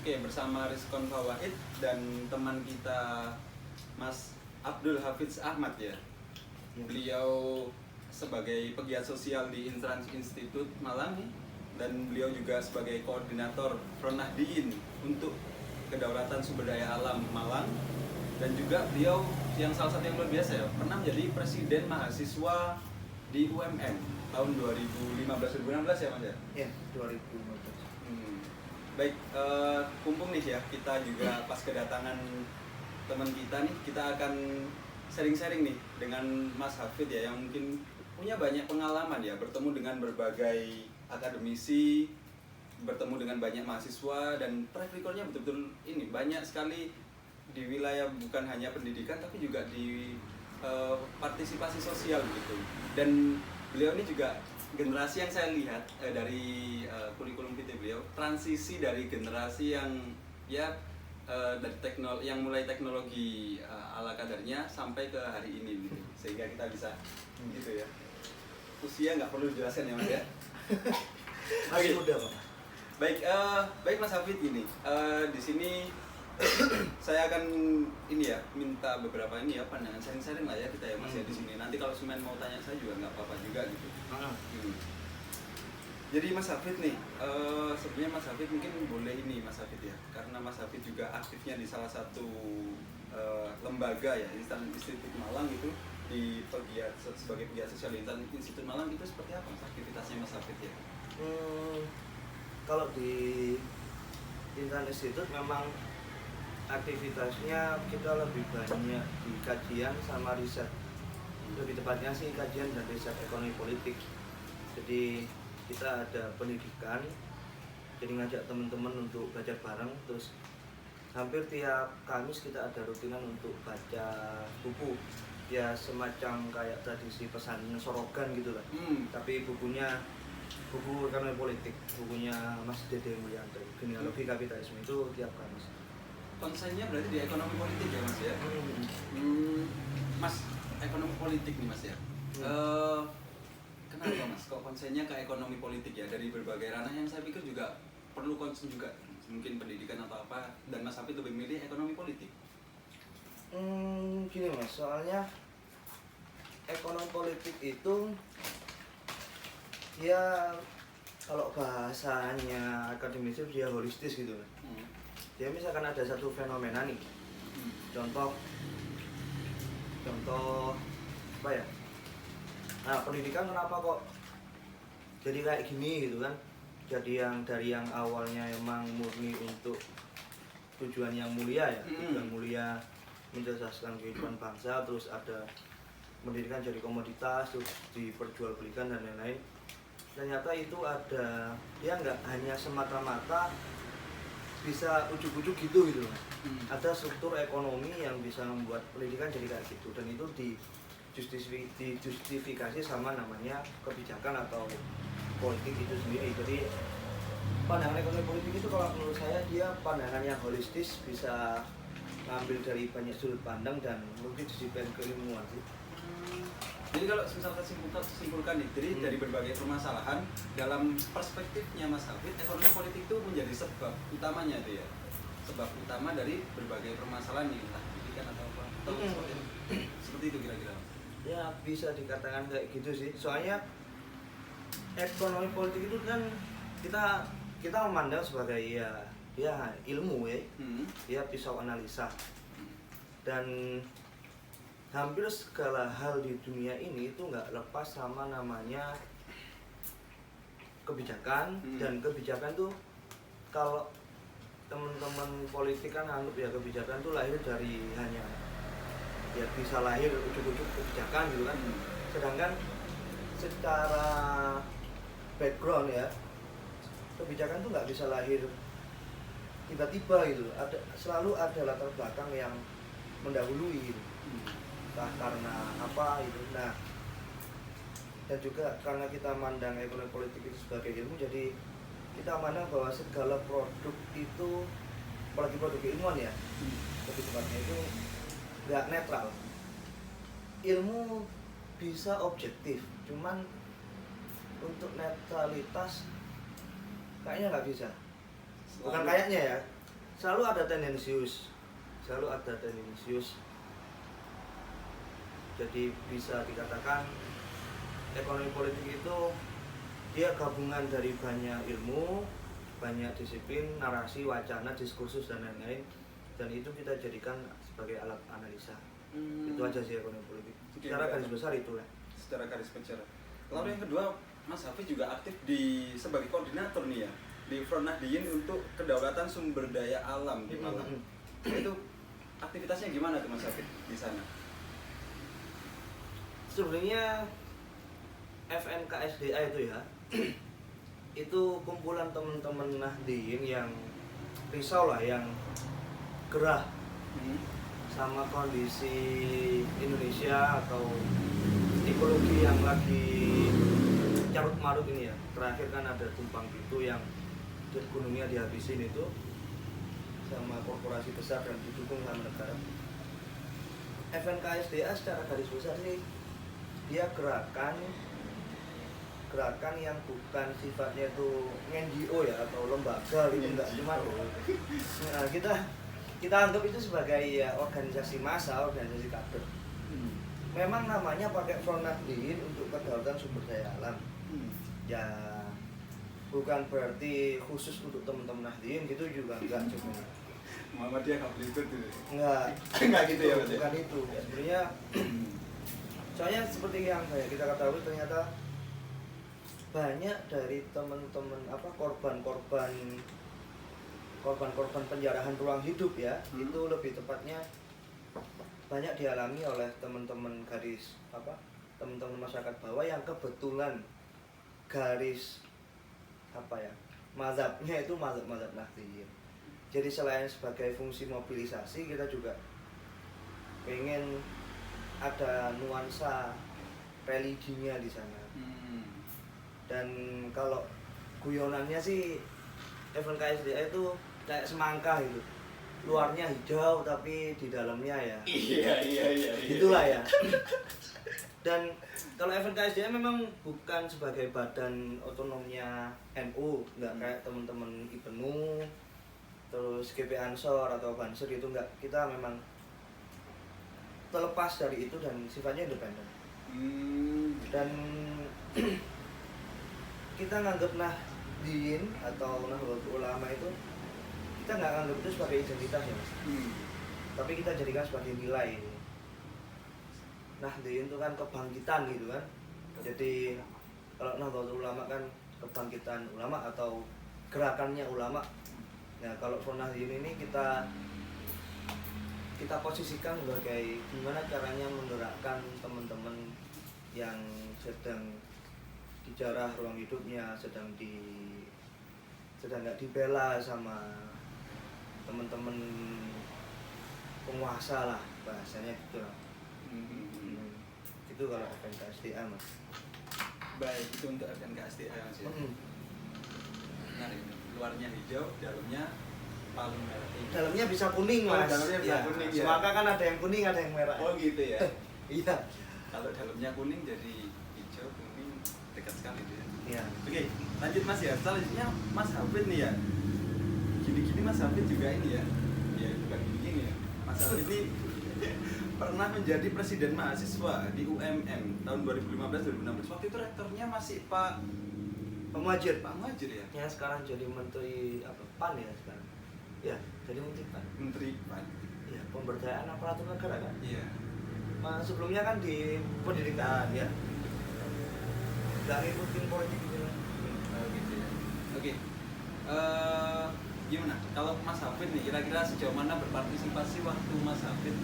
Oke, bersama Rizkon Fawaid dan teman kita Mas Abdul Hafiz Ahmad ya. Beliau sebagai pegiat sosial di Intrans Institute Malang nih, dan beliau juga sebagai koordinator Front Nahdien untuk kedaulatan sumber daya alam Malang, dan juga beliau yang salah satu yang luar biasa ya, pernah menjadi presiden mahasiswa di UMM tahun 2015-2016 ya Mas ya? Iya, 2015. Baik, kumpul nih ya, kita juga pas kedatangan teman kita nih, kita akan sharing-sharing nih dengan Mas Hafid ya, yang mungkin punya banyak pengalaman ya, bertemu dengan berbagai akademisi, bertemu dengan banyak mahasiswa, dan track record-nya betul-betul ini banyak sekali di wilayah bukan hanya pendidikan tapi juga di partisipasi sosial gitu. Dan beliau ini juga generasi yang saya lihat dari kurikulum PT beliau, transisi dari generasi yang ya dari yang mulai teknologi ala kadarnya sampai ke hari ini gitu. Sehingga kita bisa gitu ya. Usia nggak perlu dijelasin ya Mas ya. Masih muda Pak. Baik, baik Mas Hafid ini di sini saya akan ini ya, minta beberapa ini ya pandangan sharing-sharing lah ya kita ya Mas ya di sini. Nanti kalau semen mau tanya saya juga nggak apa-apa juga gitu. Jadi Mas Hafid nih, sebenarnya Mas Hafid mungkin boleh ini Mas Hafid ya, karena Mas Hafid juga aktifnya di salah satu lembaga ya, Institut Malang itu, di sebagai pegiat sosial di Institut Malang itu seperti apa Mas aktivitasnya Mas Hafid ya? Kalau di Intan Institut memang aktivitasnya kita lebih banyak di kajian sama riset, lebih tepatnya sih kajian dan riset ekonomi politik. Jadi kita ada pendidikan, jadi ngajak teman-teman untuk belajar bareng, terus hampir tiap Kamis kita ada rutinan untuk baca buku, ya semacam kayak tradisi pesan sorogan gitu lah. Tapi bukunya buku ekonomi politik, bukunya Mas Dede Mulyanto, Genealogi Kapitalisme, itu tiap Kamis. Konsennya berarti di ekonomi politik ya Mas ya? Mas, ekonomi politik nih Mas ya? Kenapa Mas kok konsennya ke ekonomi politik ya? Dari berbagai ranah yang saya pikir juga perlu konsen juga, mungkin pendidikan atau apa, dan Mas Hafid lebih milih ekonomi politik? Gini Mas, soalnya ekonomi politik itu ya kalau bahasanya akademisi dia holistis gitu kan. Dia misalkan ada satu fenomena nih, contoh apa ya, nah pendidikan kenapa kok jadi kayak gini gitu kan, jadi yang dari yang awalnya emang murni untuk tujuan yang mulia ya, tujuan mulia mencerdaskan kehidupan bangsa, terus ada pendidikan jadi komoditas, terus diperjualbelikan dan lain-lain. Ternyata itu ada, dia nggak hanya semata-mata bisa ujuk-ujuk gitu loh. Ada struktur ekonomi yang bisa membuat pendidikan jadi kayak gitu, dan itu dijustifikasi sama namanya kebijakan atau politik itu sendiri. Jadi pandangan ekonomi politik itu kalau menurut saya dia pandangan yang holistis, bisa ngambil dari banyak sudut pandang dan multidisiplin keilmuan sih. Jadi kalau misalkan simpulkan nih, jadi dari berbagai permasalahan dalam perspektifnya Mas Hafid, ekonomi politik itu menjadi sebab utamanya itu ya, sebab utama dari berbagai permasalahan nih, entah pendidikan atau apa, atau seperti itu kira-kira. Ya bisa dikatakan kayak gitu sih, soalnya ekonomi politik itu kan kita memandang sebagai ya ilmu ya, dia pisau analisa, dan hampir segala hal di dunia ini itu nggak lepas sama namanya kebijakan. Dan kebijakan tuh kalau teman-teman politik kan anggap ya kebijakan tuh lahir dari hanya ya bisa lahir ujuk-ujuk kebijakan gitu kan. Sedangkan secara background ya, kebijakan tuh nggak bisa lahir tiba-tiba gitu, selalu ada latar belakang yang mendahului gitu. Entah karena apa itu. Nah, dan juga karena kita mandang ekonomi politik itu sebagai ilmu, jadi kita mandang bahwa segala produk itu, apalagi produk keilmuan ya, lebih tepatnya itu nggak netral. Ilmu bisa objektif, cuman untuk netralitas kayaknya nggak bisa. Bukan kayaknya ya, selalu ada tendensius, jadi bisa dikatakan ekonomi politik itu dia gabungan dari banyak ilmu, banyak disiplin, narasi, wacana, diskursus dan lain-lain, dan itu kita jadikan sebagai alat analisa. Itu aja sih ekonomi politik. Secara garis besar itulah. Secara garis besar. Lalu yang kedua, Mas Hafiz juga aktif sebagai koordinator nih ya di Front Nahdliyin untuk kedaulatan sumber daya alam di Malang. Itu aktivitasnya gimana tuh Mas Hafiz di sana? Sebenarnya FNKSDA itu ya itu kumpulan teman-teman Nahdliyin yang risau lah, yang gerah sama kondisi Indonesia atau ekologi yang lagi carut marut ini ya. Terakhir kan ada tumpang itu yang gunungnya dihabisin itu sama korporasi besar dan didukung sama negara. FNKSDA secara garis besar sih dia gerakan yang bukan sifatnya itu NGO ya atau lembaga gitu, enggak cuma nah, kita anggap itu sebagai ya, organisasi massa, organisasi kader. Memang namanya pakai Front Nahdliyin untuk kedaulatan sumber daya alam. Ya bukan berarti khusus untuk teman-teman Nahdliyin gitu juga enggak cuma. Muhammadiyah nggak boleh ikut gitu. Enggak gitu ya, Mas? bukan itu. Ya, sebenarnya soalnya seperti yang kita ketahui ternyata banyak dari teman-teman korban-korban penjarahan ruang hidup ya, itu lebih tepatnya banyak dialami oleh teman-teman teman-teman masyarakat bawah yang kebetulan garis mazhabnya itu mazhab Nahdliyin. Jadi selain sebagai fungsi mobilisasi, kita juga pengen ada nuansa religinya di sana. Dan kalau guyonannya sih FNKSDA itu kayak semangka gitu, luarnya hijau tapi di dalamnya ya iya itulah ya. Dan kalau FNKSDA memang bukan sebagai badan otonomnya NU, nggak kayak teman-teman IPNU terus GP Ansor atau Banser itu enggak. Kita memang terlepas dari itu dan sifatnya independen. Dan kita nganggap Nahdliyin atau Nahdlatul Ulama itu kita nggak nganggap itu sebagai identitas ya Mas. Tapi kita jadikan sebagai nilai. Nahdliyin itu kan kebangkitan gitu kan. Jadi kalau Nahdlatul Ulama kan kebangkitan ulama atau gerakannya ulama. Nah kalau Front Nahdliyin ini kita posisikan sebagai gimana caranya menggerakkan teman-teman yang sedang dijarah ruang hidupnya, sedang nggak dibela sama teman-teman penguasa lah bahasanya gitu lah. Itu kalau FNKSDA Mas. Baik, itu untuk FNKSDA Mas ya. Nah, luarnya hijau, dalamnya palu merah. Dalamnya bisa kuning Mas. Dalamnya bisa kuning ya. Semangka kan ada yang kuning, ada yang merah. Oh gitu ya. Iya. Kalau dalamnya kuning jadi hijau, kuning dekat sekali dia. Iya. Oke, lanjut Mas ya. Selanjutnya Mas Hafid nih ya. Gini-gini Mas Hafid juga ini ya. Ya bukan gini-gini ya. Mas Hafid ini pernah menjadi presiden mahasiswa di UMM tahun 2015-2016. Waktu itu rektornya masih Pak Muhadjir. Ya. Ya sekarang jadi menteri PAN ya sekarang. Ya, jadi menteri PAN. Menteri PAN. Ya, pemberdayaan aparatur negara kan. Iya. Sebelumnya kan di pendidikan ya. Nggak ngikutin politik gitu lah. Gitu ya. Oke. Gimana? Kalau Mas Hafid nih kira-kira sejauh mana berpartisipasi waktu Mas Hafid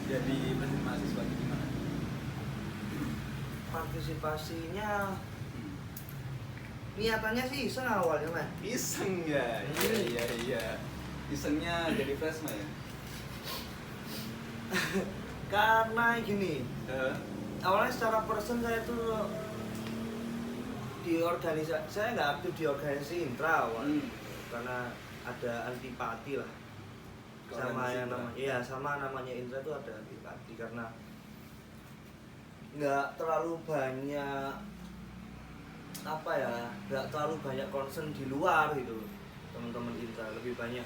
jadi presiden mahasiswa itu gimana? Partisipasinya niatannya sih iseng awalnya Mas. Iseng ya? Iya. Isengnya jadi freshman ya? Karena gini, awalnya secara person saya tuh di organisasi, saya nggak aktif di organisasi intra awal, karena ada antipati lah sama yang namanya, sama namanya intra itu ada antipati karena nggak terlalu banyak nggak terlalu banyak concern di luar gitu teman-teman intra, lebih banyak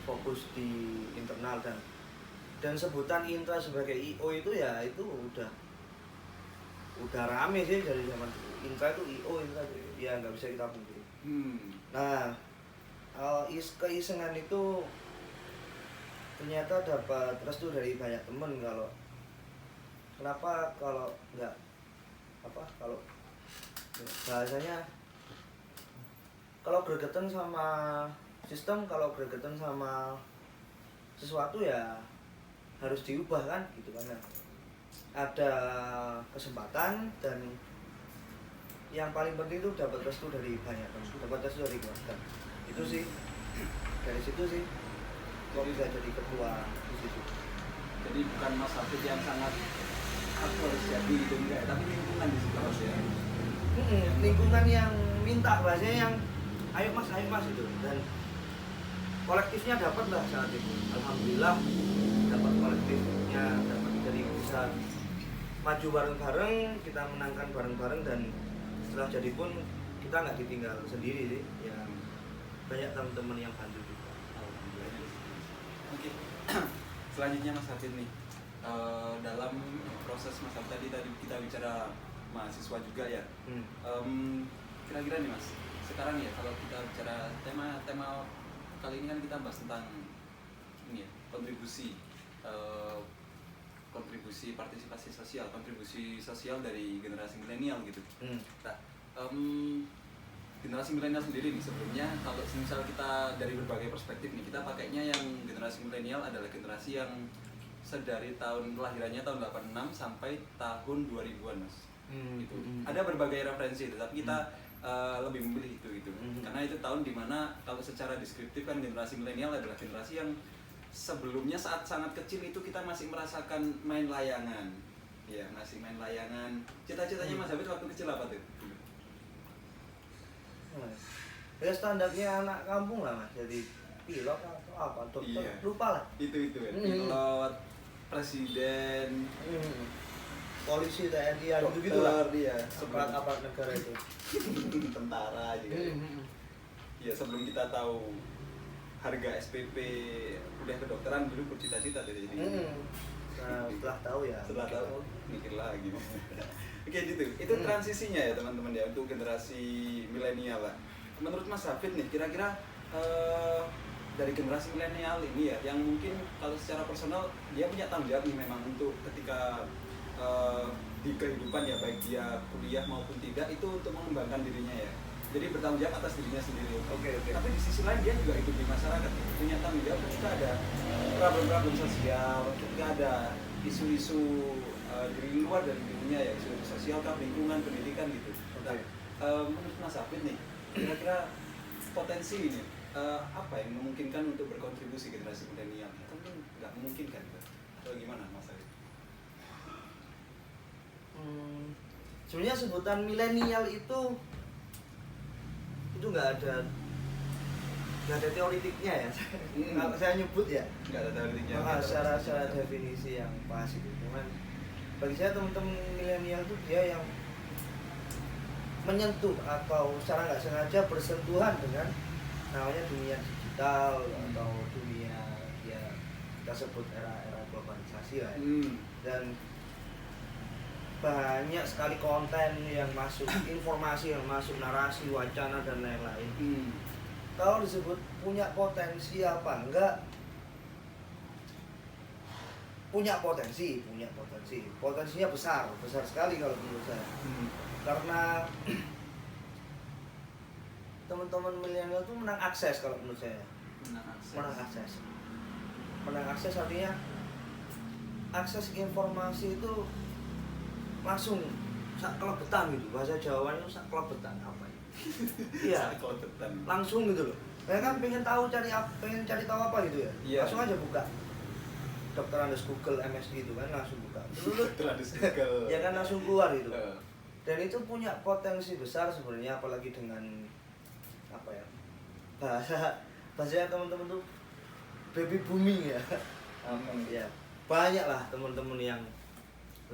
fokus di internal, dan sebutan intra sebagai IO itu ya itu udah rame sih dari zaman dulu. Intra itu IO, intra ya nggak bisa kita pungkiri. Nah, keisengan itu ternyata dapat restu dari banyak temen kalau kenapa kalau nggak kalau bahasanya kalau gregetan sama sistem, kalau gregetan sama sesuatu ya harus diubah kan gitu kan. Ada kesempatan dan yang paling penting itu dapat restu dari banyak teman, dapat restu dari keluarga. Itu sih dari situ sih kok bisa jadi ketua di situ. Jadi bukan Mas Hafid yang sangat aku harus jadi gitu enggak, tapi lingkungan di situ Mas ya. Lingkungan yang minta bahasanya yang ayo mas itu, dan kolektifnya dapat lah saat itu. Alhamdulillah dapat kolektifnya, dapat jadi bisa maju bareng-bareng, kita menangkan bareng-bareng, dan setelah jadi pun kita nggak ditinggal sendiri sih ya, banyak teman-teman yang bantu juga. Alhamdulillah. Oke. Selanjutnya Mas Hafid nih, dalam proses Mas Hafid tadi kita bicara mahasiswa juga ya. Kira-kira nih Mas, sekarang ya kalau kita bicara tema kali ini kan kita bahas tentang ini ya, kontribusi partisipasi sosial, kontribusi sosial dari generasi milenial gitu. Nah, generasi milenial sendiri nih sebelumnya kalau misal kita dari berbagai perspektif nih, kita pakainya yang generasi milenial adalah generasi yang sedari tahun kelahirannya tahun 86 sampai tahun 2000-an Mas. Gitu. Ada berbagai referensi itu, tapi kita lebih memilih itu gitu. Karena itu tahun dimana kalau secara deskriptif kan generasi milenial adalah generasi yang sebelumnya saat sangat kecil itu kita masih merasakan main layangan, ya masih main layangan. Cita-citanya Mas Hafid waktu kecil apa tuh? Ya standarnya anak kampung lah Mas, jadi pilot atau apa, dokter, iya. lupa lah. Itu ya, pilot, presiden, polisi, TNI, gitu lah. Dia aparat negara itu. Tentara juga. Ya sebelum kita tahu harga SPP udah kedokteran dulu bercita-cita jadi. Nah, setelah tahu ya. Setelah tahu mikir lagi. Oke gitu. Itu transisinya ya teman-teman ya untuk generasi milenial lah. Menurut Mas Hafid nih, kira-kira dari generasi milenial ini ya, yang mungkin kalau secara personal dia punya tanggung jawab nih memang untuk ketika di kehidupan ya, baik dia kuliah maupun tidak, itu untuk mengembangkan dirinya ya. Jadi bertanggung jawab atas dirinya sendiri. Oke. Tapi di sisi lain dia juga hidup di masyarakat, punya tanggung jawab ketika ada problem-problem sosial, ketika ada isu-isu di luar dari dirinya ya, isu sosial, lingkungan, pendidikan gitu. Nah, menurut Mas Hafid nih, kira-kira potensi ini apa yang memungkinkan untuk berkontribusi generasi milenial? Atau mungkin nggak memungkinkan? Atau gimana Mas Hafid? Sebenarnya sebutan milenial itu nggak ada teoritiknya ya. Kalau saya nyebut ya nggak ada teoritiknya. Secara definisi yang pas itu. Cuman bagi saya teman-teman milenial itu dia yang menyentuh atau secara nggak sengaja bersentuhan dengan namanya dunia digital atau dunia ya kita sebut era globalisasi lah ya. Dan banyak sekali konten yang masuk, informasi yang masuk, narasi, wacana dan lain-lain. Kalau disebut punya potensi apa enggak? Punya potensi. Potensinya besar sekali kalau menurut saya. Karena teman-teman milenial itu menang akses kalau menurut saya. Menang akses artinya akses informasi itu langsung sak kelebetan gitu, bahasa Jawanya itu sak kelebetan apa ya? Iya, langsung gitu loh. Saya kan pengen cari tahu apa gitu ya. Yeah. Langsung aja buka Dokter Andes Google MSI itu kan langsung buka. Ya kan langsung keluar gitu. Dan itu punya potensi besar sebenarnya, apalagi dengan apa ya? Bahasanya teman-teman tuh baby booming ya. Ya. Banyak lah teman-teman yang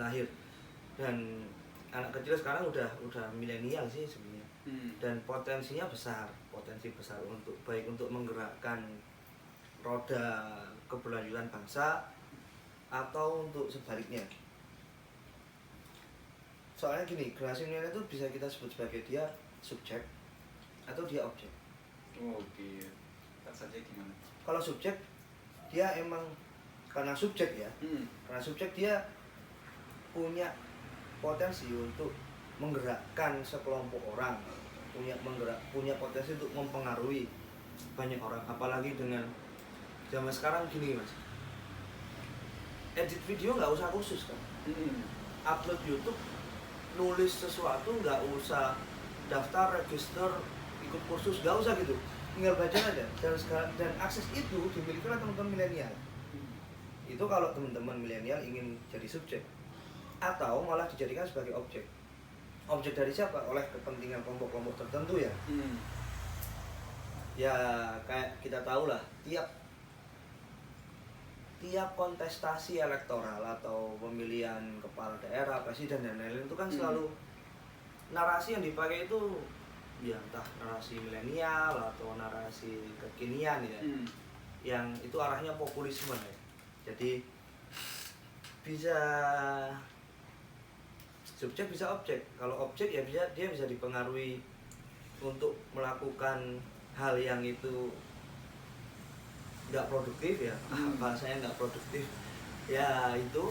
lahir. Dan anak kecil sekarang udah milenial sih sebenarnya. Dan potensi besar untuk baik untuk menggerakkan roda keberlanjutan bangsa atau untuk sebaliknya. Soalnya gini, generasi milenial itu bisa kita sebut sebagai dia subjek atau dia objek. Oke, tak saja gimana? Kalau subjek, dia emang karena subjek ya, karena subjek dia punya potensi untuk menggerakkan sekelompok orang, punya potensi untuk mempengaruhi banyak orang. Apalagi dengan zaman sekarang gini mas, edit video nggak usah khusus kan, upload YouTube, nulis sesuatu nggak usah daftar, register, ikut kursus, nggak usah gitu, tinggal baca aja. Dan akses itu dimiliki oleh teman-teman milenial. Itu kalau teman-teman milenial ingin jadi subjek atau malah dijadikan sebagai objek. Objek dari siapa? Oleh kepentingan kelompok-kelompok tertentu ya. Ya kayak kita tahu lah, tiap kontestasi elektoral atau pemilihan kepala daerah, presiden dan lain-lain itu kan selalu narasi yang dipakai itu ya entah narasi milenial atau narasi kekinian ya, yang itu arahnya populisme ya. Jadi bisa subjek bisa objek. Kalau objek ya dia bisa dipengaruhi untuk melakukan hal yang itu nggak produktif ya, bahasanya nggak produktif ya itu,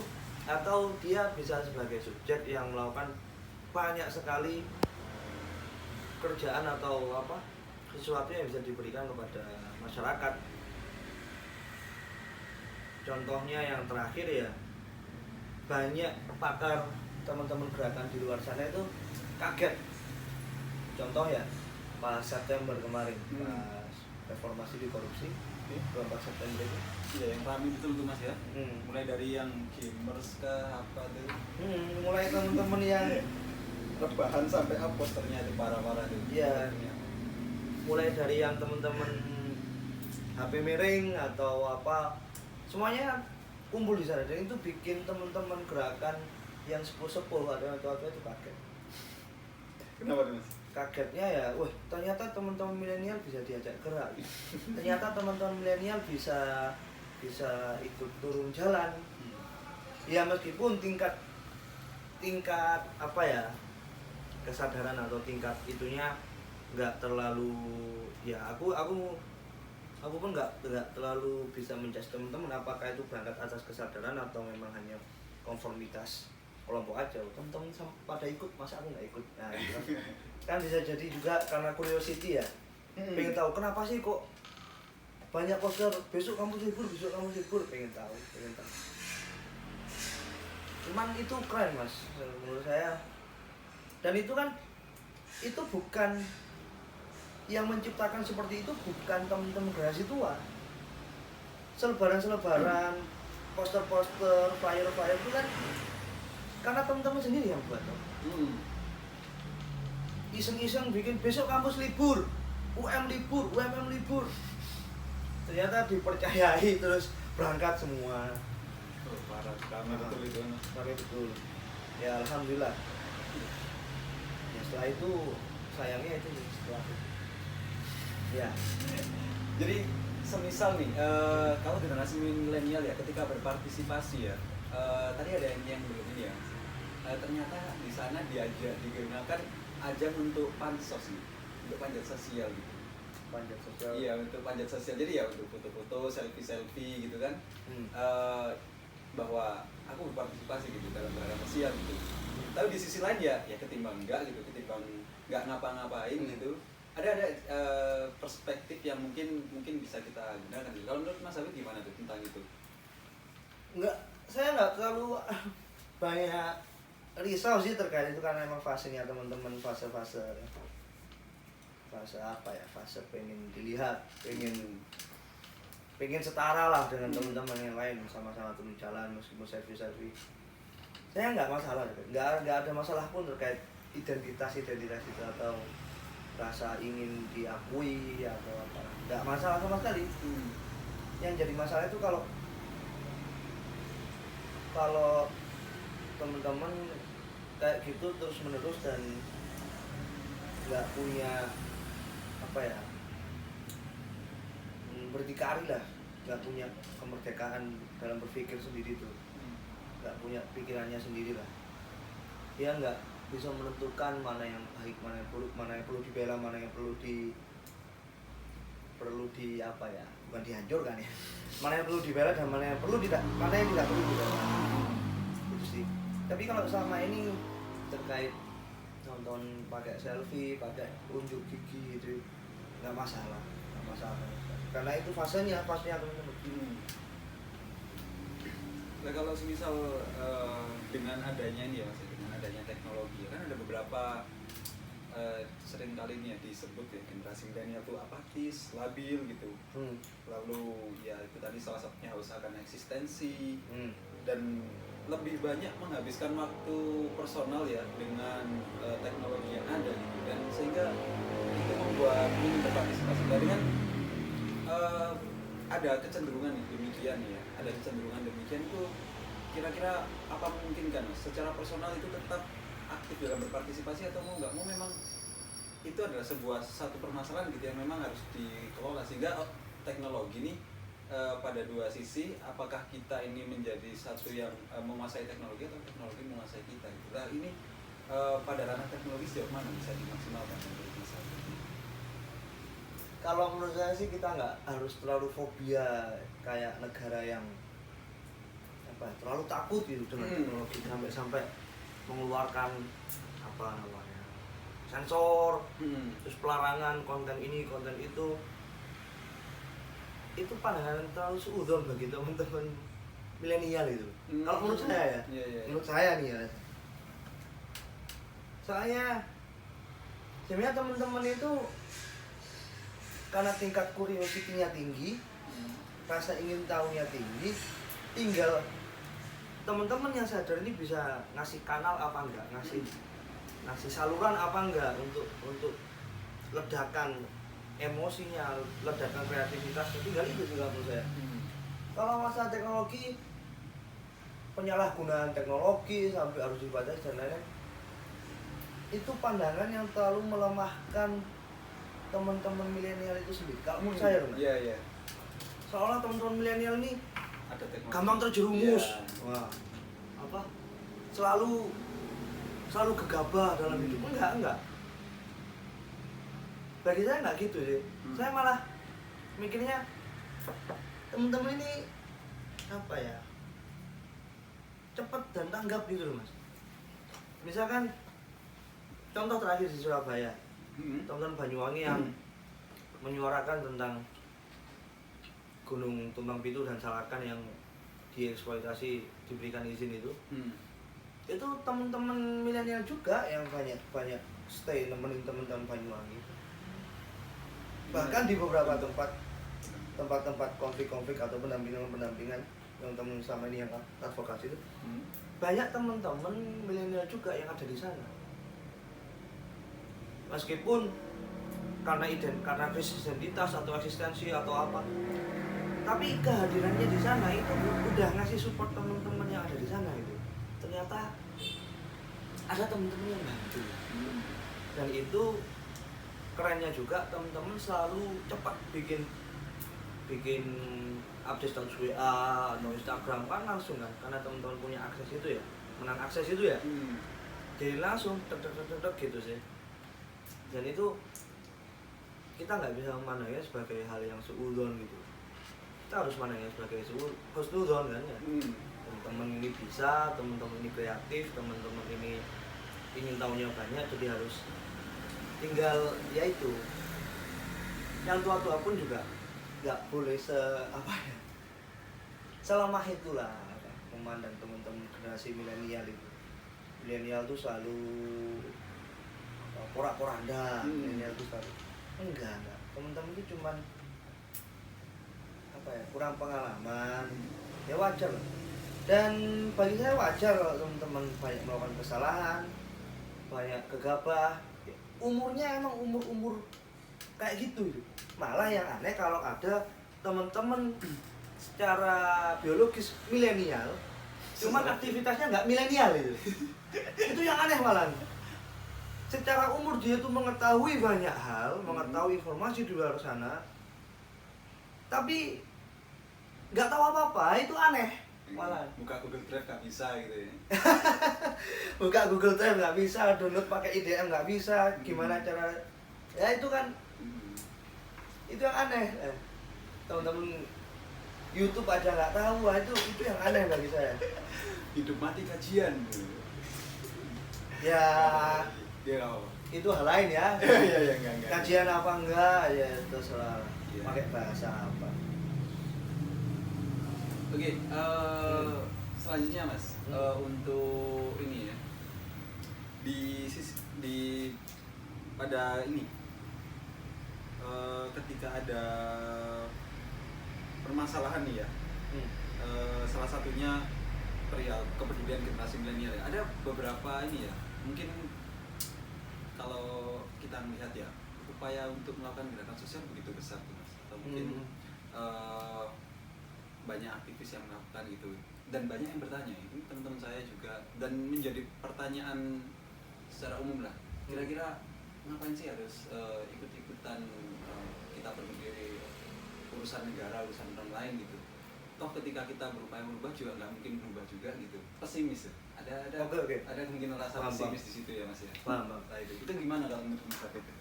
atau dia bisa sebagai subjek yang melakukan banyak sekali kerjaan atau apa sesuatu yang bisa diberikan kepada masyarakat. Contohnya yang terakhir ya, banyak pakar teman-teman gerakan di luar sana itu kaget. Contoh ya, pas September kemarin, pas reformasi di korupsi, 24 September itu. Iya, yang ramai betul tuh mas ya. Mulai dari yang gamers ke apa tuh. Mulai teman-teman yang rebahan sampai posternya itu parah-parah tuh. Iya. Mulai dari yang teman-teman HP miring atau apa, semuanya kumpul di sana. Dan itu bikin teman-teman gerakan yang sepuh-sepuh ada itu kaget. Kenapa tuh mas? Kagetnya ya, wah ternyata teman-teman milenial bisa diajak gerak. Ternyata teman-teman milenial bisa ikut turun jalan. Ya meskipun tingkat apa ya, kesadaran atau tingkat itunya nggak terlalu ya, aku pun nggak terlalu bisa menjudge teman-teman apakah itu berangkat atas kesadaran atau memang hanya konformitas kelompok aja. Teman-teman pada ikut, masa aku nggak ikut? Nah gitu kan bisa jadi juga karena curiosity ya, pengen tahu kenapa sih kok banyak poster besok kamu libur, pengen tahu. Cuman itu keren mas menurut saya. Dan itu kan, itu bukan yang menciptakan seperti itu, bukan teman-teman generasi tua. Selebaran, poster-poster, flyer itu kan karena teman-teman sendiri yang buat. Iseng-iseng bikin besok kampus libur, UMM libur. Ternyata dipercayai terus berangkat semua. Parah, ramai betul itu. Ramai betul. Ya alhamdulillah. Ya setelah itu sayangnya itu setelah itu. Ya. Jadi semisal nih, kalau generasi milenial ya ketika berpartisipasi ya, tadi ada yang belum ini ya. Ternyata di sana digunakan ajang untuk pansos nih, untuk panjat sosial gitu. Panjat sosial. Iya, untuk panjat sosial. Jadi ya untuk foto-foto, selfie gitu kan. Bahwa aku berpartisipasi gitu dalam gerakan sosial gitu. Tapi di sisi lain ya ketimbang enggak ngapa-ngapain gitu. Ada perspektif yang mungkin bisa kita gunakan. Kalau menurut Mas Habib gimana tuh tentang itu? Saya nggak terlalu banyak risau sih terkait itu karena memang fasenya teman-teman fase apa ya, fase pengen dilihat, pengen setara lah dengan teman-teman yang lain, sama-sama turun jalan meskipun selfie. Saya nggak masalah, nggak ada masalah pun terkait identitas itu atau rasa ingin diakui atau apa, nggak masalah sama sekali. Yang jadi masalah itu kalau teman-teman kayak gitu terus menerus dan nggak punya apa ya, berdikari lah nggak punya kemerdekaan dalam berpikir sendiri tuh, nggak punya pikirannya sendiri lah. Dia nggak bisa menentukan mana yang baik, mana yang buruk, mana yang perlu dibela, mana yang perlu di apa ya, bukan dihancurkan ya, mana yang perlu dibela dan mana yang tidak perlu dibela. Itu sih. Tapi kalau selama ini terkait nonton pakai selfie, pakai unjuk gigi itu nggak masalah, karena itu fasenya teman-teman. Nah kalau semisal dengan adanya ini ya mas, dengan adanya teknologi kan ada beberapa sering kali ini ya disebut ya generasi milenial itu apatis, labil gitu. Lalu ya itu tadi salah satunya haus akan eksistensi dan lebih banyak menghabiskan waktu personal ya dengan teknologi yang ada gitu kan, sehingga itu membuat minim berpartisipasi. Tadi kan ada kecenderungan demikian ya, ada kecenderungan demikian itu kira-kira apa memungkinkan mas? Secara personal itu tetap aktif dalam berpartisipasi atau mau nggak mau memang itu adalah satu permasalahan gitu yang memang harus dikelola, sehingga teknologi ini pada dua sisi, apakah kita ini menjadi satu yang menguasai teknologi atau teknologi menguasai kita gitu. Nah ini pada ranah teknologi sejauh mana bisa dimaksimalkan menurut mas? Kalau menurut saya sih kita nggak harus terlalu fobia kayak negara yang terlalu takut gitu dengan teknologi sampai mengeluarkan apa namanya sensor, terus pelarangan konten ini konten itu pandangan terlalu suudzon bagi teman-teman milenial itu. Kalau menurut saya ya, menurut saya nih ya, soalnya sebenarnya teman-teman itu karena tingkat curiosity-nya tinggi, rasa ingin tahunya tinggi, tinggal teman-teman yang sadar ini bisa ngasih kanal apa enggak, ngasih saluran apa enggak untuk ledakan emosinya, ledakan kreativitasnya. Tinggal itu juga menurut saya. Kalau masalah teknologi, penyalahgunaan teknologi sampai harus dibatasi dan lain-lain, itu pandangan yang terlalu melemahkan teman-teman milenial itu sendiri. Kalau menurut saya, seolah teman-teman milenial ini gampang terjerumus, selalu gegabah dalam hidup. Enggak. Bagi saya enggak gitu sih. Saya malah mikirnya teman-teman ini cepat dan tanggap gitu loh mas. Misalkan contoh terakhir di Surabaya, teman-teman Banyuwangi yang menyuarakan tentang Gunung Tumbang Pitu dan Salakan yang dieksploitasi, diberikan izin itu teman-teman milenial juga yang banyak stay nemenin teman-teman Banyuwangi. Bahkan di beberapa tempat konflik atau pendampingan yang teman sama ini yang advokasi itu, banyak teman-teman milenial juga yang ada di sana. Meskipun karena krisis identitas atau eksistensi atau apa, tapi kehadirannya di sana itu udah ngasih support teman-teman yang ada di sana itu. Ternyata ada teman-teman yang bantu. Dan itu kerennya juga, teman-teman selalu cepat bikin update status WA atau Instagram kan langsung kan, karena teman-teman punya akses itu ya, menang akses itu ya. Jadi langsung tek gitu sih. Dan itu kita nggak bisa memandangnya sebagai hal yang suudzon gitu. Kita harus memandangnya sebagai husnuzon kan ya. Teman-teman ini bisa, teman-teman ini kreatif, teman-teman ini ingin tahunya banyak, jadi harus tinggal yaitu yang tua-tua pun juga nggak boleh selemah itulah memandang teman-teman generasi milenial itu. Milenial tuh selalu porak-poranda, milenial tuh selalu enggak. Teman-teman itu cuman kurang pengalaman, ya wajar lah. Dan bagi saya wajar kalau teman-teman banyak melakukan kesalahan, banyak gegabah. Umurnya emang umur kayak gitu. Malah yang aneh kalau ada teman-teman secara biologis milenial, cuman aktivitasnya nggak milenial itu. Itu yang aneh malah. Secara umur dia tuh mengetahui banyak hal, mengetahui informasi di luar sana, tapi nggak tahu apa-apa, itu aneh malah. Buka Google Drive nggak bisa gitu ya. Buka Google Drive nggak bisa, download pakai IDM nggak bisa, gimana cara, ya itu kan itu yang aneh. Teman-teman YouTube aja nggak tahu, wah itu yang aneh bagi saya. Hidup mati kajian. Ya Dia apa? itu hal lain ya. Iya enggak. Kajian apa enggak ya terserah. Iya. Pakai bahasa apa. Oke, selanjutnya Mas, untuk ini ya, di pada ini, ketika ada permasalahan nih ya, salah satunya perihal kepedulian generasi milenial ya, ada beberapa ini ya, mungkin kalau kita melihat ya, upaya untuk melakukan gerakan sosial begitu besar tuh Mas, atau mungkin banyak aktivis yang melakukan gitu, dan banyak yang bertanya, ini teman-teman saya juga, dan menjadi pertanyaan secara umum lah, kira-kira ngapain sih harus ikut-ikutan kita peduli urusan negara, urusan orang lain gitu, toh ketika kita berupaya merubah juga nggak mungkin berubah juga gitu, pesimis ya? Oke. Ada kemungkinan rasa pesimis di situ ya Mas ya. Paham. Nah, itu gimana kalau menurut Mas itu?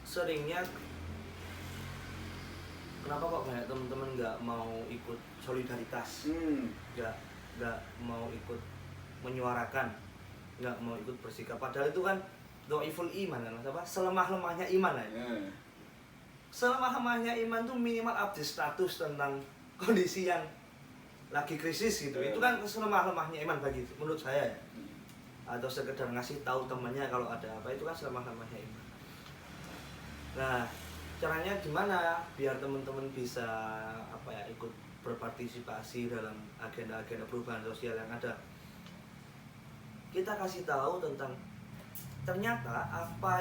Seringnya kenapa kok banyak teman-teman nggak mau ikut solidaritas, nggak mau ikut menyuarakan, nggak mau ikut bersikap, padahal itu kan dhaiful iman kan Mas, apa selemah-lemahnya iman aja. Selemah-lemahnya iman tuh minimal update status tentang kondisi yang lagi krisis gitu. Itu kan selemah-lemahnya iman bagi menurut saya ya. Atau sekedar ngasih tahu temannya kalau ada apa, itu kan selemah-lemahnya iman. Nah, caranya gimana biar teman-teman bisa apa ya, ikut berpartisipasi dalam agenda-agenda perubahan sosial yang ada? Kita kasih tahu tentang ternyata apa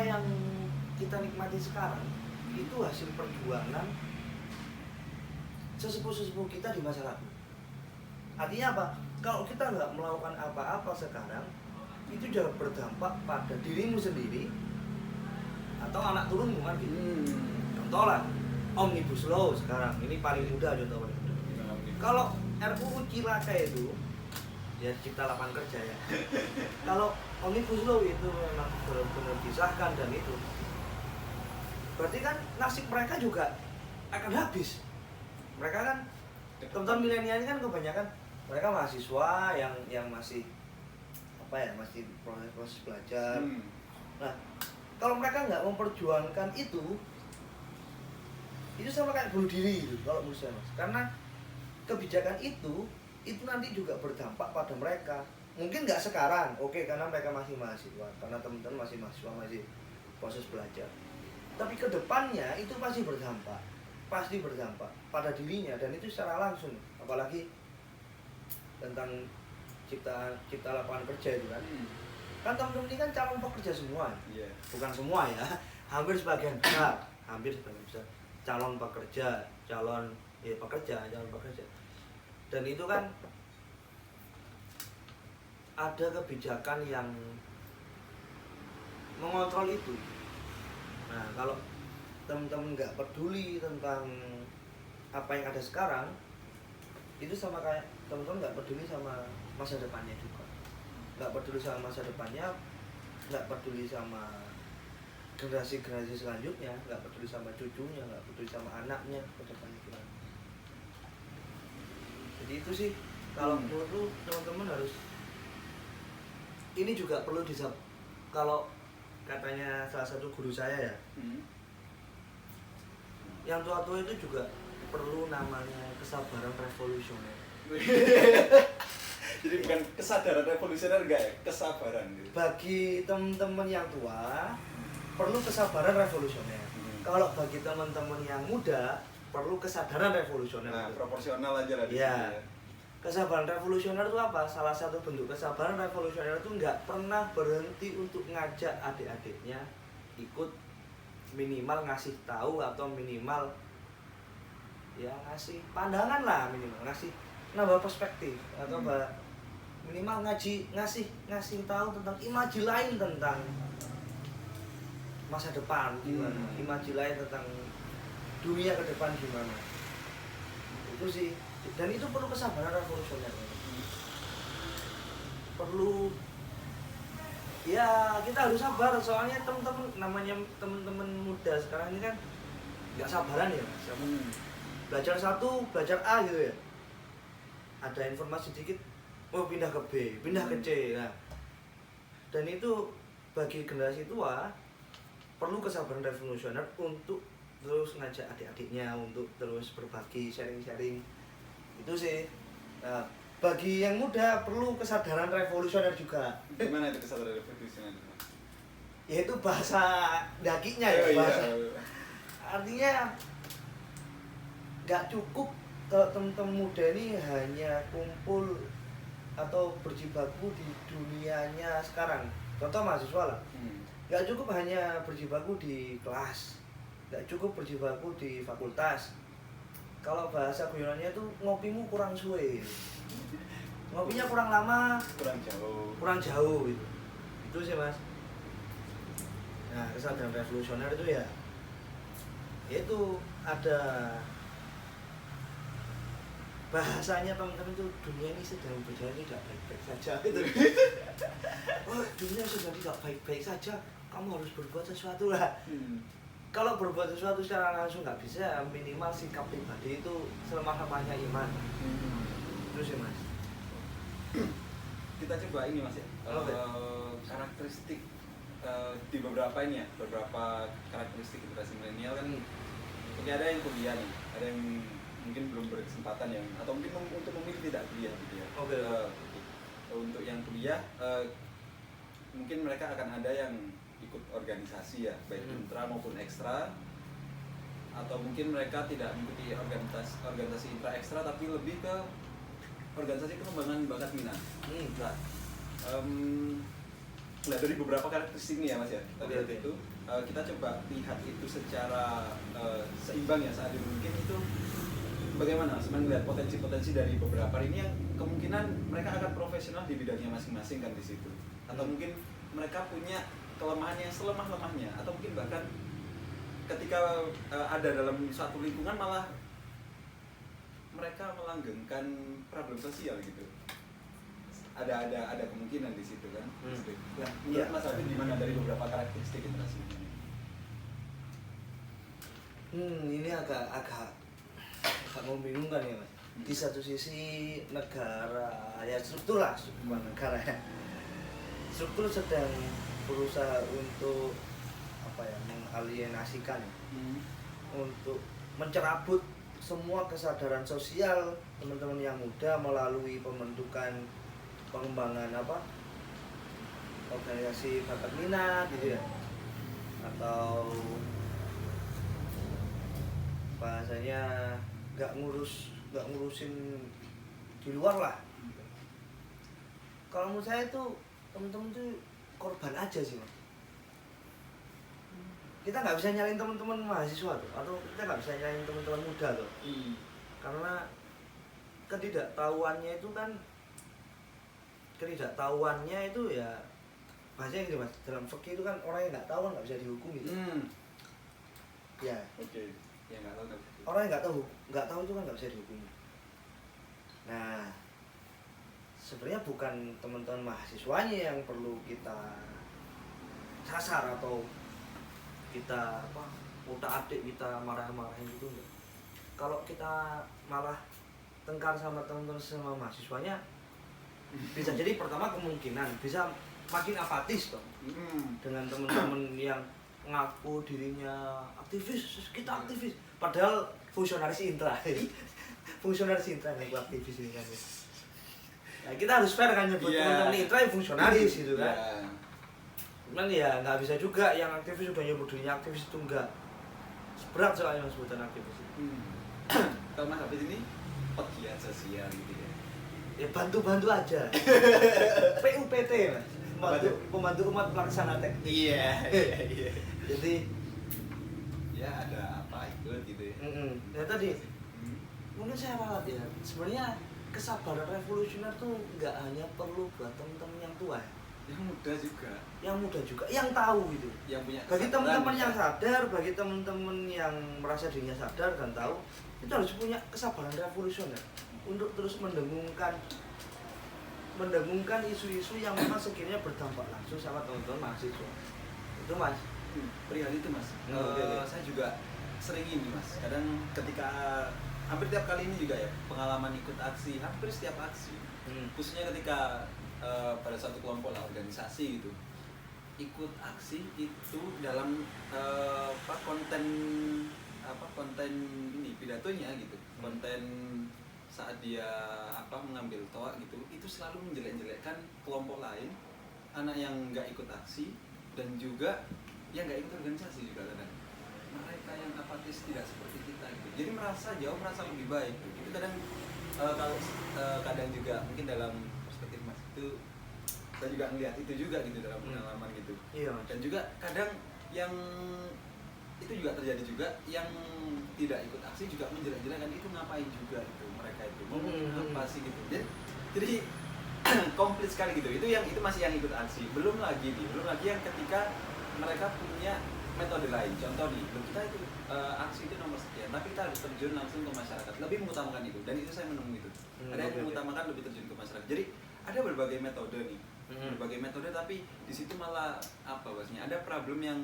yang kita nikmati sekarang itu hasil perjuangan sesepuh-sesepuh kita di masa lalu. Artinya apa? Kalau kita nggak melakukan apa-apa sekarang, itu juga berdampak pada dirimu sendiri atau anak turunmu kan gitu. Contoh lah, Omnibus Law sekarang, ini paling mudah contoh paling mudah. Kalau RUU Cilaka itu, ya Cipta Lapangan Kerja ya. Kalau Omnibus Law itu memang benar-benar disahkan dan itu, berarti kan nasib mereka juga akan habis. Mereka kan teman-teman milenial ini kan kebanyakan mereka mahasiswa yang masih apa ya, masih proses belajar. Nah, kalau mereka nggak memperjuangkan itu sama kayak bunuh diri gitu kalau menurut saya Mas. Karena kebijakan itu nanti juga berdampak pada mereka. Mungkin nggak sekarang, oke, karena mereka masih mahasiswa, karena teman-teman masih mahasiswa, masih proses belajar. Tapi kedepannya itu pasti berdampak pada dirinya, dan itu secara langsung. Apalagi tentang cipta lapangan kerja itu kan. Kan teman-teman ini kan calon pekerja semua, bukan semua ya, hampir sebagian besar calon pekerja, calon pekerja. Dan itu kan ada kebijakan yang mengontrol itu. Nah, kalau teman-teman nggak peduli tentang apa yang ada sekarang, itu sama kayak teman-teman nggak peduli sama masa depannya juga. Nggak peduli sama masa depannya, nggak peduli sama generasi selanjutnya, nggak peduli sama cucunya, nggak peduli sama anaknya ke depannya gimana. Jadi itu sih, kalau menurut teman-teman harus, ini juga perlu kalau katanya salah satu guru saya ya, yang tua-tua itu juga perlu namanya kesabaran revolusioner. Jadi bukan kesadaran revolusioner enggak ya, kesabaran gitu. Bagi teman-teman yang tua perlu kesabaran revolusioner. Kalau bagi teman-teman yang muda perlu kesadaran revolusioner. Nah, proporsional aja lah di ya. sini ya. Kesabaran revolusioner itu apa? Salah satu bentuk kesabaran revolusioner itu nggak pernah berhenti untuk ngajak adik-adiknya ikut, minimal ngasih tahu atau minimal ya ngasih pandangan lah, minimal ngasih nambah perspektif atau minimal ngasih tahu tentang imaji lain tentang masa depan gimana, imajinasi tentang dunia ke depan gimana. Itu sih, dan itu perlu kesabaran revolusioner. Perlu ya kita harus sabar, soalnya teman-teman namanya teman-teman muda sekarang ini kan nggak sabaran ya Mas. Belajar satu, belajar A gitu ya, ada informasi sedikit, oh pindah ke B, pindah ke C. Nah, dan itu bagi generasi tua perlu kesabaran revolusioner untuk terus ngajak adik-adiknya untuk terus berbagi, sharing-sharing. Itu sih. Nah, bagi yang muda perlu kesadaran revolusioner juga. Gimana itu kesadaran revolusioner? Yaitu bahasa dakinya ya, bahasa. Artinya nggak cukup kalau teman-teman muda ini hanya kumpul atau berjibaku di dunianya sekarang. Contoh mahasiswa lah. Nggak cukup hanya berjibaku di kelas, nggak cukup berjibaku di fakultas. Kalau bahasa guyonannya itu ngopimu kurang suwe, ngopinya kurang lama, kurang jauh gitu. Itu sih Mas. Nah, kesadaran revolusioner itu ya itu ada bahasanya teman-teman, itu dunia ini sedang berjalan tidak baik-baik saja gitu. Oh, dunia sedang tidak baik-baik saja, kamu harus berbuat sesuatu lah. Kalau berbuat sesuatu secara langsung nggak bisa, minimal sikap pribadi itu selemah-lemahnya iman. Terus ya Mas. Kita coba ini Mas ya, karakteristik di beberapa ini ya, beberapa karakteristik generasi milenial kan. Oke, ada yang kuliah nih, ada yang mungkin belum berkesempatan yang, atau mungkin untuk memilih tidak kuliah gitu ya. Untuk yang kuliah, mungkin mereka akan ada yang ikut organisasi ya, baik intra maupun ekstra, atau mungkin mereka tidak mengikuti organisasi intra ekstra tapi lebih ke organisasi pengembangan bakat minat. Nah, dari beberapa karakteristik ini ya Mas ya, tadi itu kita coba lihat itu secara seimbang ya saat ini. Mungkin itu bagaimana Mas melihat potensi-potensi dari beberapa ini yang kemungkinan mereka akan profesional di bidangnya masing-masing kan di situ, atau mungkin mereka punya kelemahan yang selemah-lemahnya, atau mungkin bahkan ketika ada dalam suatu lingkungan malah mereka melanggengkan problem sosial gitu. Ada kemungkinan di situ kan. Nah, menurut Mas Hafid gimana dari beberapa karakteristik generasi ini? Ini agak membingungkan ya Mas. Di satu sisi negara ya struktur bukan negara ya. Struktur sedang berusaha untuk mengalienasikan, untuk mencerabut semua kesadaran sosial teman-teman yang muda melalui pembentukan pengembangan organisasi bakat minat gitu ya, atau bahasanya nggak ngurusin di luar lah. Kalau menurut saya tuh teman-teman tuh korban aja sih Mas. Kita nggak bisa nyalain teman-teman mahasiswa tuh, atau kita nggak bisa nyalain teman-teman muda tuh. Karena ketidaktahuannya itu ya bahasanya gitu Mas, dalam fikih itu kan orang yang nggak tahu kan nggak bisa dihukum gitu. Ya. Ya nggak tahu. Orang yang nggak tahu itu kan nggak bisa dihukum. Nah, sebenarnya bukan teman-teman mahasiswanya yang perlu kita sasar atau kita utak-atik kita marah-marahin gitu. Kalau kita malah tengkar sama teman-teman sama mahasiswanya, bisa jadi pertama kemungkinan bisa makin apatis toh dengan teman-teman yang ngaku dirinya aktivis, kita aktivis, padahal fungsionaris intra yang aktivis ini kan. Nah, kita harus fair kan nyebut teman-teman intra yang fungsionaris gitu kan. Cuman ya nggak bisa juga yang aktivis udah nyebut dirinya aktivis itu enggak. Berat soalnya sebutan aktivis itu. Kalau Mas Hafid ini pegiat sosial gitu ya. Ya bantu-bantu aja. PUPT Mas. Pembantu umat pelaksana teknik. Iya. Jadi ya ada apa ikut gitu ya. Ya tadi mungkin saya ralat ya. Sebenarnya kesabaran revolusioner tuh nggak hanya perlu buat teman-teman yang tua. yang muda juga, yang tahu gitu. yang punya Bagi kesadaran teman-teman juga. yang sadar, bagi teman-teman yang merasa dirinya sadar dan tahu, itu harus punya kesabaran revolusioner untuk terus mendengungkan isu-isu yang memang sekiranya berdampak langsung sama teman-teman mahasiswa. Itu Mas. Perihal itu Mas, Oke. saya juga sering ini Mas, kadang ketika hampir tiap kali ini juga ya pengalaman ikut aksi, hampir setiap aksi, khususnya ketika pada suatu kelompok lah, organisasi gitu, ikut aksi itu dalam konten konten ini pidatonya gitu, konten saat dia mengambil toa gitu, itu selalu menjelek-jelekkan kelompok lain, anak yang nggak ikut aksi dan juga yang nggak ikut organisasi juga kadang, mereka yang apatis tidak seperti kita gitu, jadi merasa lebih baik gitu. Itu kadang kalau kadang juga mungkin dalam perspektif Mas itu saya juga ngelihat itu juga gitu dalam pengalaman gitu. Iya. Dan juga kadang yang itu juga terjadi juga yang tidak ikut aksi juga menjelek-jelekan, itu ngapain juga itu mereka itu ngomongin apa sih gitu. Jadi komplit sekali gitu. Itu masih yang ikut aksi. Belum lagi yang ketika mereka punya metode lain. Contoh nih, kita itu aksi itu nomor sekian, tapi kita harus terjun langsung ke masyarakat. Lebih mengutamakan itu, dan itu saya menemukan itu. Ada yang mengutamakan lebih terjun ke masyarakat. Jadi ada berbagai metode nih, berbagai metode, tapi di situ malah ada problem yang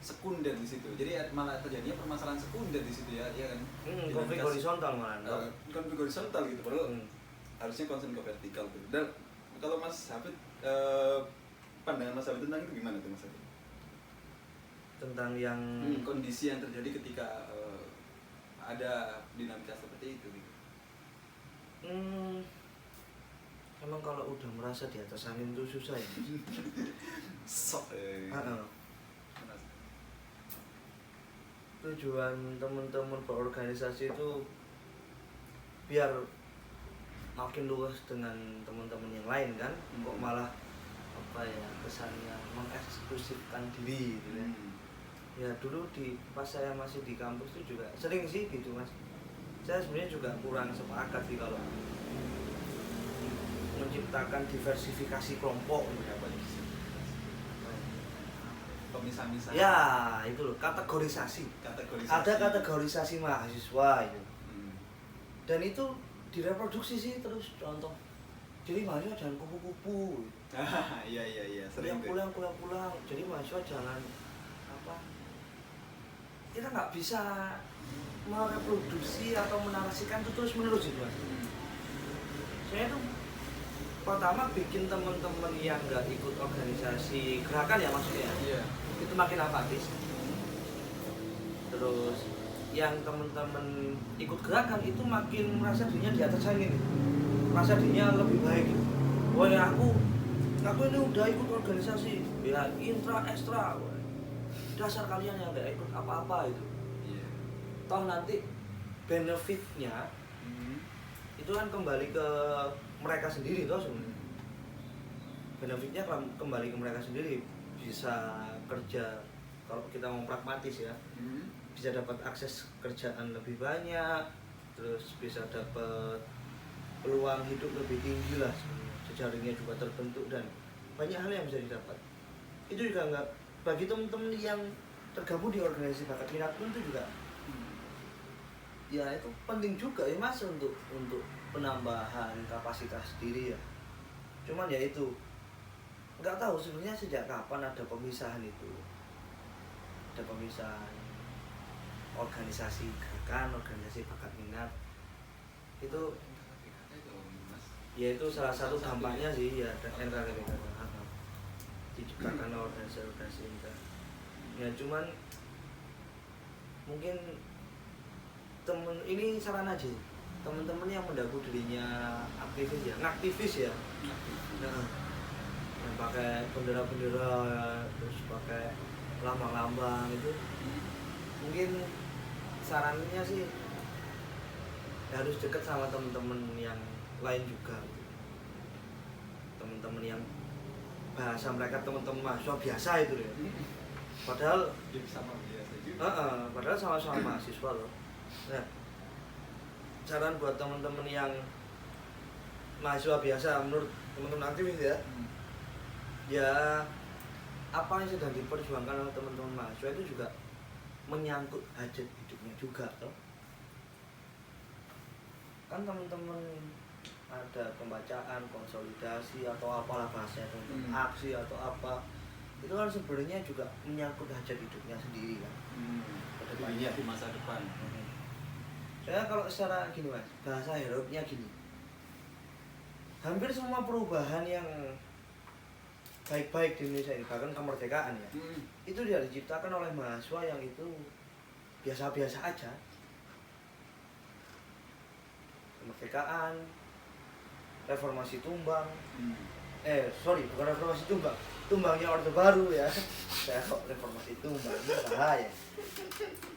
sekunder di situ. Jadi malah terjadinya permasalahan sekunder di situ ya kan. Konflik horizontal malah. Konflik horizontal gitu, padahal harusnya konsen ke vertikal gitu. Dan kalau Mas Hafid, pandangan Mas Hafid tentang itu gimana tuh Mas Hafid? Tentang yang kondisi yang terjadi ketika ada dinamika seperti itu gitu. Emang kalau udah merasa di atas angin itu susah ya. Tujuan teman-teman berorganisasi itu biar makin luas dengan teman-teman yang lain kan. Kok malah kesannya mengeksklusifkan diri gitu ya. Ya dulu pas saya masih di kampus itu juga sering sih gitu Mas. Saya sebenarnya juga kurang sepakat sih kalau menciptakan diversifikasi kelompok Pemisah-misah. ya itu loh, kategorisasi. Ada kategorisasi mahasiswa itu. Dan itu direproduksi sih terus, contoh jadi mahasiswa jangan kupu-kupu. Iya sering pulang. Jadi mahasiswa jangan kita nggak bisa mereproduksi atau menarasikan itu terus menerus itu Mas. Saya tuh pertama bikin teman-teman yang nggak ikut organisasi gerakan ya maksudnya. Iya. Itu makin apatis. Terus yang teman-teman ikut gerakan itu makin merasa dirinya di atas angin, merasa dirinya lebih baik. Wah ya aku ini udah ikut organisasi, ya intra ekstra. Dasar kalian yang nggak ikut apa-apa itu. Iya. Toh nanti benefitnya itu kan kembali ke mereka sendiri toh sebenarnya. Benefitnya kembali ke mereka sendiri, bisa kerja kalau kita mau pragmatis ya, bisa dapat akses kerjaan lebih banyak, terus bisa dapat peluang hidup lebih tinggi lah, jejaringnya juga terbentuk dan banyak hal yang bisa didapat. Itu juga nggak bagi teman-teman yang tergabung di organisasi bakat minat pun itu juga ya itu penting juga ya Mas untuk penambahan kapasitas diri ya. Cuman ya itu nggak tahu sebenarnya sejak kapan ada pemisahan itu, ada pemisahan organisasi gerakan, organisasi bakat minat itu ya itu salah satu dampaknya sih ya NKRI diciptakan organisasi ya. Cuman mungkin ini saran aja teman-teman yang mengaku dirinya aktivis ya, ngaktivis ya, yang pakai bendera-bendera terus pakai lambang-lambang itu, mungkin sarannya sih harus dekat sama teman-teman yang lain juga, teman-teman yang bahasa mereka teman-teman mahasiswa biasa itu ya. Padahal sama biasa juga. Padahal sama-sama mahasiswa loh. Nah, saran buat teman-teman yang mahasiswa biasa menurut teman-teman aktivis ya, ya apa yang sedang diperjuangkan oleh teman-teman mahasiswa itu juga menyangkut hajat hidupnya juga toh. Kan teman-teman ada pembacaan, konsolidasi atau apalah bahasanya teman-teman, aksi atau apa, itu kan sebenarnya juga menyangkut hajat hidupnya sendiri kan. Kedepannya di masa depan. Saya kalau secara gini mas, bahasa Eropanya gini, hampir semua perubahan yang baik-baik di Indonesia ini, bahkan kemerdekaan ya, itu dia diciptakan oleh mahasiswa yang itu biasa-biasa aja. Kemerdekaan, reformasi tumbang, bukan reformasi tumbang, tumbangnya Orde Baru ya. Saya kok reformasi tumbang, ini bahaya.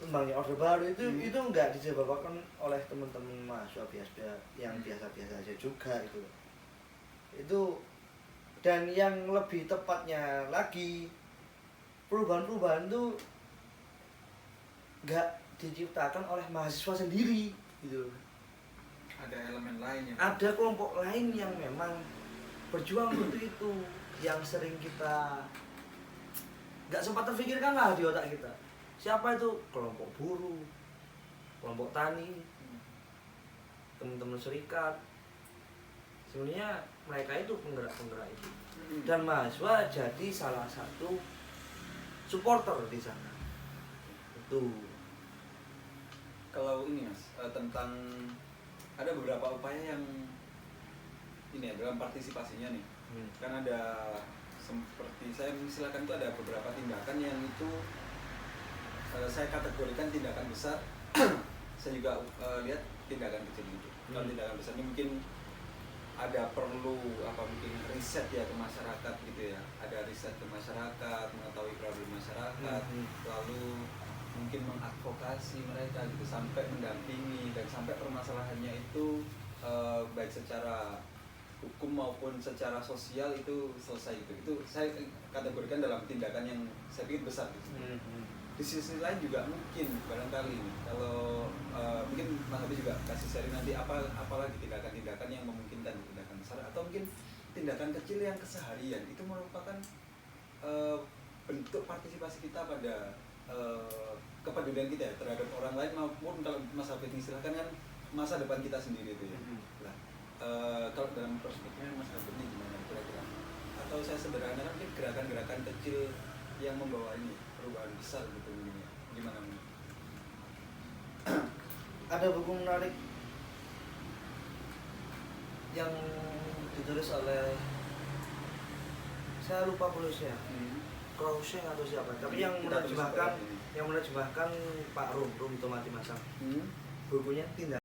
Tumbangnya Orde Baru itu enggak disebabkan oleh teman-teman mahasiswa biasa yang biasa-biasa aja juga itu. Itu dan yang lebih tepatnya lagi, perubahan-perubahan itu enggak diciptakan oleh mahasiswa sendiri gitu. Ada elemen lain yang Ada kelompok lain yang memang berjuang untuk itu, yang sering kita nggak sempat terfikirkan lah di otak kita. Siapa itu? Kelompok buruh, kelompok tani, teman-teman serikat. Sebenarnya mereka itu penggerak-penggerak itu. Dan mahasiswa jadi salah satu supporter di sana. Itu. kalau ini mas tentang ada beberapa upaya yang ini ya dalam partisipasinya nih. Kan ada seperti saya silakan itu ada beberapa tindakan yang itu saya kategorikan tindakan besar. Saya juga lihat tindakan kecil itu. Kalau tindakan besar ini mungkin ada perlu mungkin riset ya ke masyarakat gitu ya. Ada riset ke masyarakat, mengetahui problem masyarakat, lalu mungkin mengadvokasi mereka gitu sampai mendampingi dan sampai permasalahannya itu baik secara hukum maupun secara sosial itu selesai itu saya kategorikan dalam tindakan yang saya pikir besar gitu. Di sisi lain juga mungkin barangkali nih, kalau mungkin Mas Habib juga kasih sharing nanti apalagi tindakan-tindakan yang memungkinkan tindakan besar atau mungkin tindakan kecil yang keseharian itu merupakan bentuk partisipasi kita pada kepedulian kita ya, terhadap orang lain maupun kalau Mas Habib istilahkan kan masa depan kita sendiri itu ya. Nah, kalau dalam perspektifnya Mas Habib ini gimana kira-kira? Atau saya sederhanakan mungkin gerakan-gerakan kecil yang membawa ini perubahan besar gitu ini gimana? Ada buku menarik yang ditulis oleh saya lupa penulisnya, Krausen atau siapa, tapi yang menerjemahkan Pak Rum Tomati Masam. Bukunya Tindakan